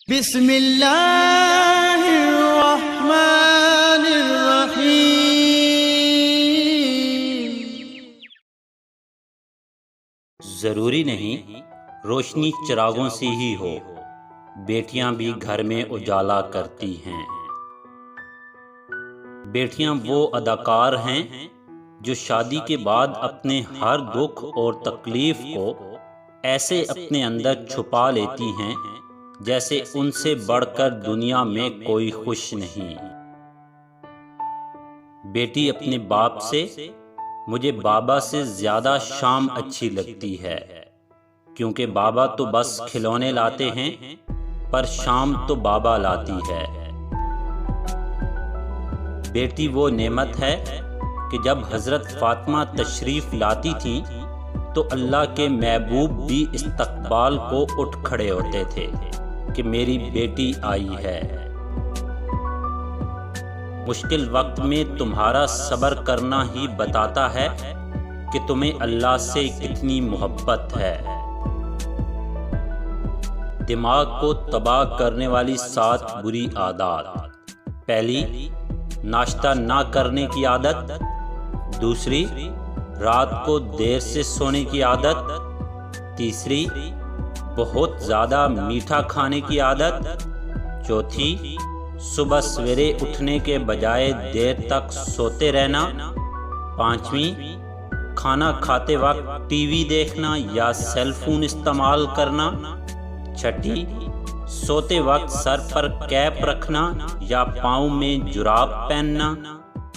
بسم اللہ الرحمن الرحیم۔ ضروری نہیں روشنی چراغوں سے ہی ہو، بیٹیاں بھی گھر میں اجالا کرتی ہیں۔ بیٹیاں وہ اداکار ہیں جو شادی کے بعد اپنے ہر دکھ اور تکلیف کو ایسے اپنے اندر چھپا لیتی ہیں جیسے ان سے بڑھ کر دنیا میں کوئی خوش نہیں۔ بیٹی اپنے باپ سے مجھے بابا سے زیادہ شام اچھی لگتی ہے، کیونکہ بابا تو بس کھلونے لاتے ہیں پر شام تو بابا لاتی ہے۔ بیٹی وہ نعمت ہے کہ جب حضرت فاطمہ تشریف لاتی تھیں تو اللہ کے محبوب بھی استقبال کو اٹھ کھڑے ہوتے تھے کہ میری بیٹی آئی ہے۔ مشکل وقت میں تمہارا صبر کرنا ہی بتاتا ہے کہ تمہیں اللہ سے کتنی محبت ہے۔ دماغ کو تباہ کرنے والی 7 بری عادات۔ پہلی، ناشتہ نہ کرنے کی عادت۔ دوسری، رات کو دیر سے سونے کی عادت۔ تیسری، بہت زیادہ میٹھا کھانے کی عادت۔ چوتھی، صبح سویرے اٹھنے کے بجائے دیر تک سوتے رہنا۔ پانچویں، کھانا کھاتے وقت ٹی وی دیکھنا یا سیل فون استعمال کرنا۔ چھٹی، سوتے وقت سر پر کیپ رکھنا یا پاؤں میں جراب پہننا۔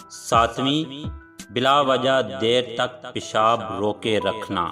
ساتویں، بلا وجہ دیر تک پیشاب روکے رکھنا۔